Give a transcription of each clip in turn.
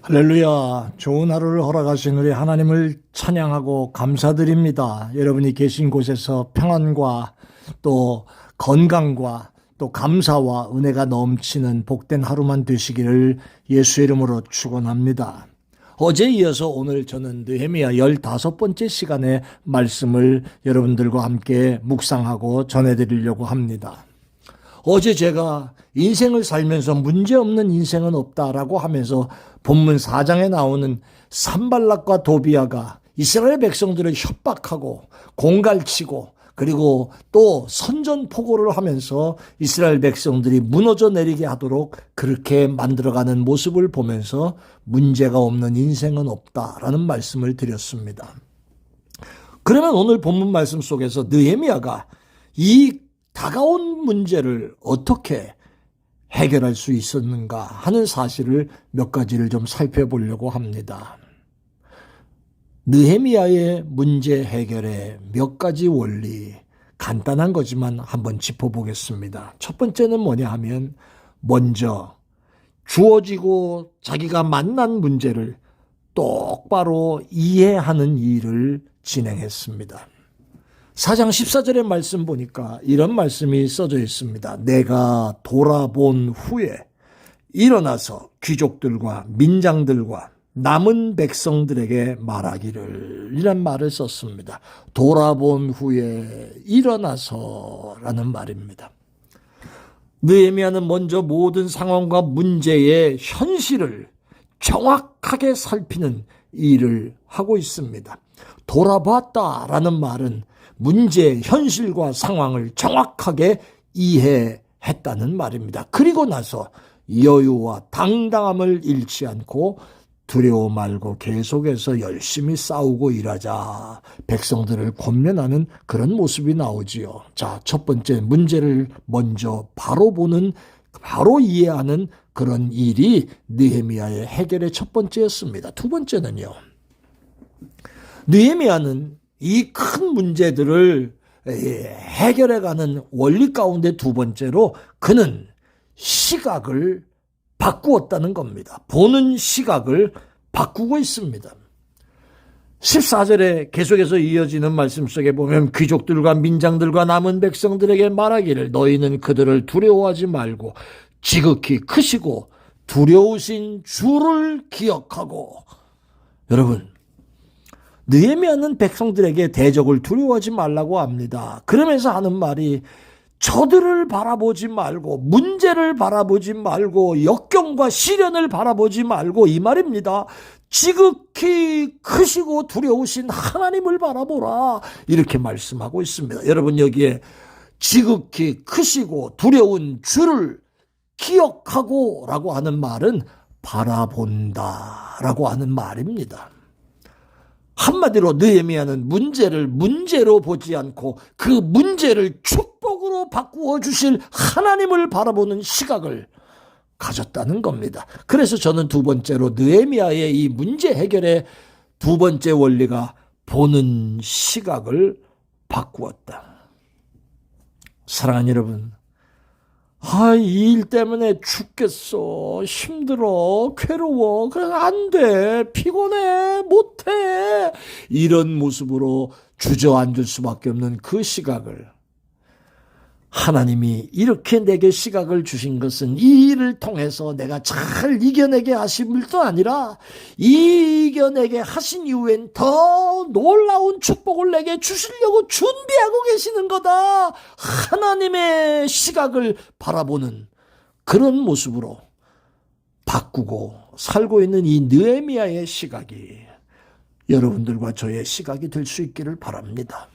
할렐루야. 좋은 하루를 허락하신 우리 하나님을 찬양하고 감사드립니다. 여러분이 계신 곳에서 평안과 또 건강과 또 감사와 은혜가 넘치는 복된 하루만 되시기를 예수의 이름으로 축원합니다. 어제에 이어서 오늘 저는 느헤미야 15번째 시간의 말씀을 여러분들과 함께 묵상하고 전해드리려고 합니다. 어제 제가 인생을 살면서 문제없는 인생은 없다라고 하면서 본문 4장에 나오는 산발락과 도비아가 이스라엘 백성들을 협박하고 공갈치고 그리고 또 선전포고를 하면서 이스라엘 백성들이 무너져 내리게 하도록 그렇게 만들어가는 모습을 보면서 문제가 없는 인생은 없다라는 말씀을 드렸습니다. 그러면 오늘 본문 말씀 속에서 느헤미야가 이 다가온 문제를 어떻게 해결할 수 있었는가 하는 사실을 몇 가지를 좀 살펴보려고 합니다. 느헤미야의 문제 해결의 몇 가지 원리, 간단한 거지만 한번 짚어보겠습니다. 첫 번째는 뭐냐 하면 먼저 주어지고 자기가 만난 문제를 똑바로 이해하는 일을 진행했습니다. 4장 14절의 말씀 보니까 이런 말씀이 써져 있습니다. 내가 돌아본 후에 일어나서 귀족들과 민장들과 남은 백성들에게 말하기를 이란 말을 썼습니다. 돌아본 후에 일어나서라는 말입니다. 느헤미야는 먼저 모든 상황과 문제의 현실을 정확하게 살피는 일을 하고 있습니다. 돌아봤다라는 말은 문제의 현실과 상황을 정확하게 이해했다는 말입니다. 그리고 나서 여유와 당당함을 잃지 않고 두려워 말고 계속해서 열심히 싸우고 일하자. 백성들을 권면하는 그런 모습이 나오지요. 자, 첫 번째 문제를 먼저 바로 보는, 바로 이해하는 그런 일이 느헤미야의 해결의 첫 번째였습니다. 두 번째는요. 느헤미야는 이 큰 문제들을 해결해가는 원리 가운데 두 번째로 그는 시각을 바꾸었다는 겁니다. 보는 시각을 바꾸고 있습니다. 14절에 계속해서 이어지는 말씀 속에 보면 귀족들과 민장들과 남은 백성들에게 말하기를 너희는 그들을 두려워하지 말고 지극히 크시고 두려우신 주를 기억하고. 여러분, 느헤미야는 백성들에게 대적을 두려워하지 말라고 합니다. 그러면서 하는 말이 저들을 바라보지 말고 문제를 바라보지 말고 역경과 시련을 바라보지 말고 이 말입니다. 지극히 크시고 두려우신 하나님을 바라보라 이렇게 말씀하고 있습니다. 여러분 여기에 지극히 크시고 두려운 주를 기억하고 라고 하는 말은 바라본다 라고 하는 말입니다. 한마디로 느헤미야는 문제를 문제로 보지 않고 그 문제를 축복으로 바꾸어 주실 하나님을 바라보는 시각을 가졌다는 겁니다. 그래서 저는 두 번째로 느헤미야의 이 문제 해결의 두 번째 원리가 보는 시각을 바꾸었다. 사랑하는 여러분, 이 일 때문에 죽겠어, 힘들어, 괴로워, 그래서 안 돼, 피곤해, 못해 이런 모습으로 주저앉을 수밖에 없는 그 시각을 하나님이 이렇게 내게 시각을 주신 것은 이 일을 통해서 내가 잘 이겨내게 하신 일도 아니라 이겨내게 하신 이후엔 더 놀라운 축복을 내게 주시려고 준비하고 계시는 거다. 하나님의 시각을 바라보는 그런 모습으로 바꾸고 살고 있는 이 느헤미야의 시각이 여러분들과 저의 시각이 될 수 있기를 바랍니다.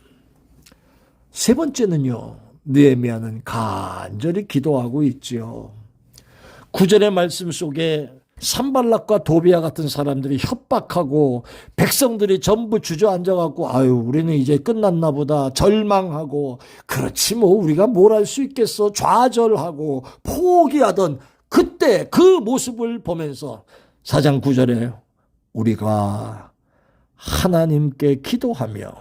세 번째는요. 느헤미야는 간절히 기도하고 있지요. 9절의 말씀 속에 산발락과 도비아 같은 사람들이 협박하고 백성들이 전부 주저앉아갖고 우리는 이제 끝났나 보다 절망하고 그렇지 뭐 우리가 뭘 할 수 있겠어 좌절하고 포기하던 그때 그 모습을 보면서 4장 9절에 우리가 하나님께 기도하며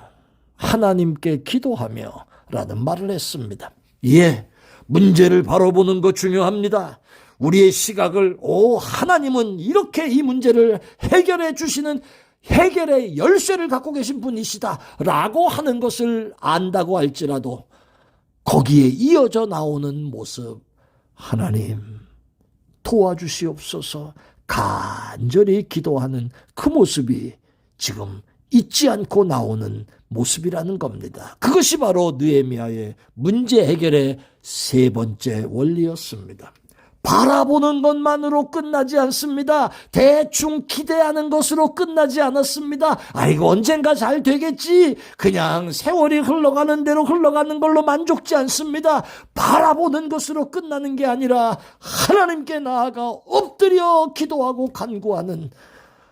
하나님께 기도하며 라는 말을 했습니다. 예, 문제를 바로 보는 거 중요합니다. 우리의 시각을 하나님은 이렇게 이 문제를 해결해 주시는 해결의 열쇠를 갖고 계신 분이시다 라고 하는 것을 안다고 할지라도 거기에 이어져 나오는 모습, 하나님 도와주시옵소서 간절히 기도하는 그 모습이 지금 잊지 않고 나오는 모습이라는 겁니다. 그것이 바로 느헤미야의 문제 해결의 세 번째 원리였습니다. 바라보는 것만으로 끝나지 않습니다. 대충 기대하는 것으로 끝나지 않았습니다. 아이고 언젠가 잘 되겠지. 그냥 세월이 흘러가는 대로 흘러가는 걸로 만족지 않습니다. 바라보는 것으로 끝나는 게 아니라 하나님께 나아가 엎드려 기도하고 간구하는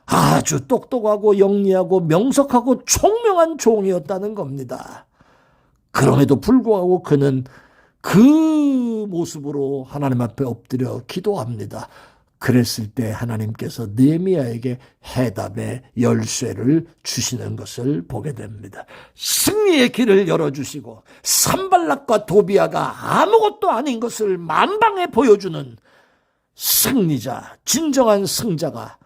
아주 똑똑하고 영리하고 명석하고 총명한 종이었다는 겁니다. 그럼에도 불구하고 그는 그 모습으로 하나님 앞에 엎드려 기도합니다. 그랬을 때 하나님께서 느헤미야에게 해답의 열쇠를 주시는 것을 보게 됩니다. 승리의 길을 열어주시고 산발락과 도비아가 아무것도 아닌 것을 만방에 보여주는 승리자, 진정한 승자가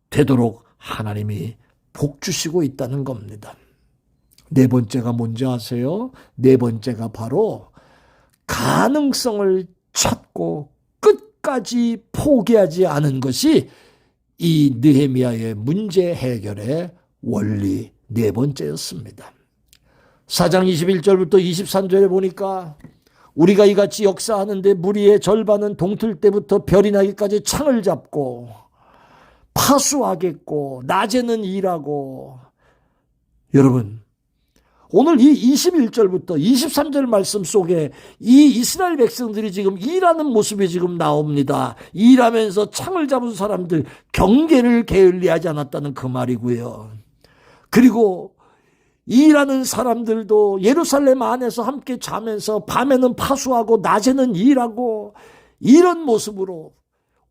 되도록 하나님이 복 주시고 있다는 겁니다. 네 번째가 뭔지 아세요? 네 번째가 바로 가능성을 찾고 끝까지 포기하지 않은 것이 이 느헤미야의 문제 해결의 원리 네 번째였습니다. 4장 21절부터 23절에 보니까 우리가 이같이 역사하는데 무리의 절반은 동틀 때부터 별이 나기까지 창을 잡고 파수하겠고 낮에는 일하고. 여러분, 오늘 이 21절부터 23절 말씀 속에 이 이스라엘 백성들이 지금 일하는 모습이 지금 나옵니다. 일하면서 창을 잡은 사람들 경계를 게을리하지 않았다는 그 말이고요. 그리고 일하는 사람들도 예루살렘 안에서 함께 자면서 밤에는 파수하고 낮에는 일하고 이런 모습으로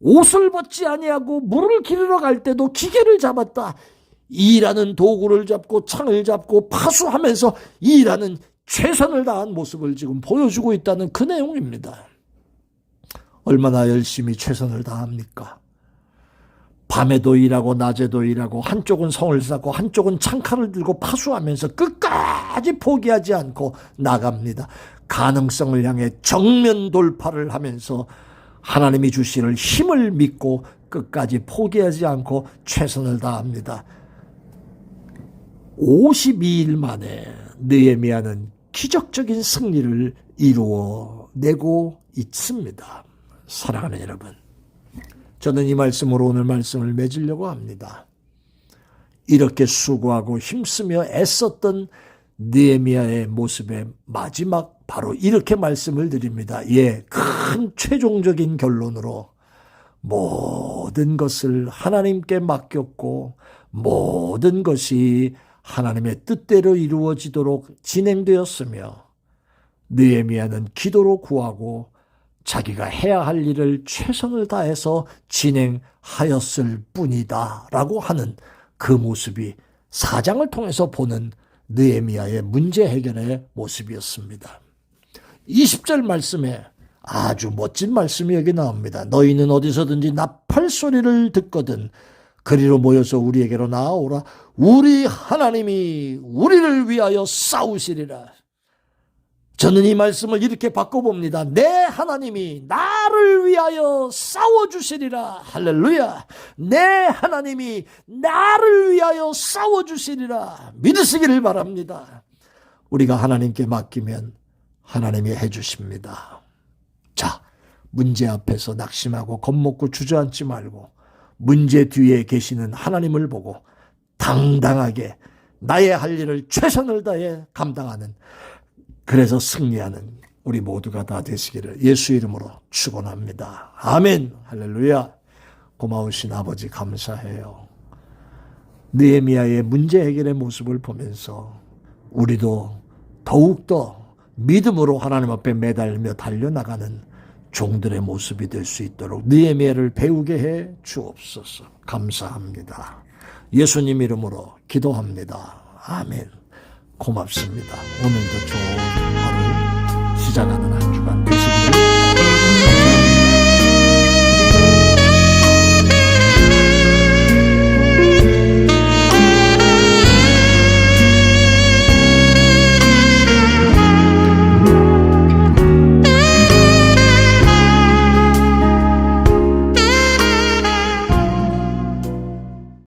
옷을 벗지 아니하고 물을 기르러 갈 때도 기계를 잡았다. 일하는 도구를 잡고 창을 잡고 파수하면서 일하는 최선을 다한 모습을 지금 보여주고 있다는 그 내용입니다. 얼마나 열심히 최선을 다합니까? 밤에도 일하고 낮에도 일하고 한쪽은 성을 쌓고 한쪽은 창칼을 들고 파수하면서 끝까지 포기하지 않고 나갑니다. 가능성을 향해 정면 돌파를 하면서 하나님이 주시는 힘을 믿고 끝까지 포기하지 않고 최선을 다합니다. 52일 만에 느헤미야는 기적적인 승리를 이루어내고 있습니다. 사랑하는 여러분, 저는 이 말씀으로 오늘 말씀을 맺으려고 합니다. 이렇게 수고하고 힘쓰며 애썼던 느헤미야의 모습의 마지막 바로 이렇게 말씀을 드립니다. 예, 큰 최종적인 결론으로 모든 것을 하나님께 맡겼고 모든 것이 하나님의 뜻대로 이루어지도록 진행되었으며 느헤미야는 기도로 구하고 자기가 해야 할 일을 최선을 다해서 진행하였을 뿐이다 라고 하는 그 모습이 4장을 통해서 보는 느헤미야의 문제 해결의 모습이었습니다. 20절 말씀에 아주 멋진 말씀이 여기 나옵니다. 너희는 어디서든지 나팔 소리를 듣거든 그리로 모여서 우리에게로 나아오라. 우리 하나님이 우리를 위하여 싸우시리라. 저는 이 말씀을 이렇게 바꿔봅니다. 내 하나님이 나를 위하여 싸워주시리라. 할렐루야. 내 하나님이 나를 위하여 싸워주시리라. 믿으시기를 바랍니다. 우리가 하나님께 맡기면 하나님이 해주십니다. 자, 문제 앞에서 낙심하고 겁먹고 주저앉지 말고 문제 뒤에 계시는 하나님을 보고 당당하게 나의 할 일을 최선을 다해 감당하는, 그래서 승리하는 우리 모두가 다 되시기를 예수 이름으로 축원합니다. 아멘. 할렐루야. 고마우신 아버지 감사해요. 느헤미야의 문제 해결의 모습을 보면서 우리도 더욱더 믿음으로 하나님 앞에 매달리며 달려나가는 종들의 모습이 될 수 있도록 느헤미야를 배우게 해 주옵소서. 감사합니다. 예수님 이름으로 기도합니다. 아멘. 고맙습니다. 오늘도 좋은 하루 시작하는 한 주간 되시기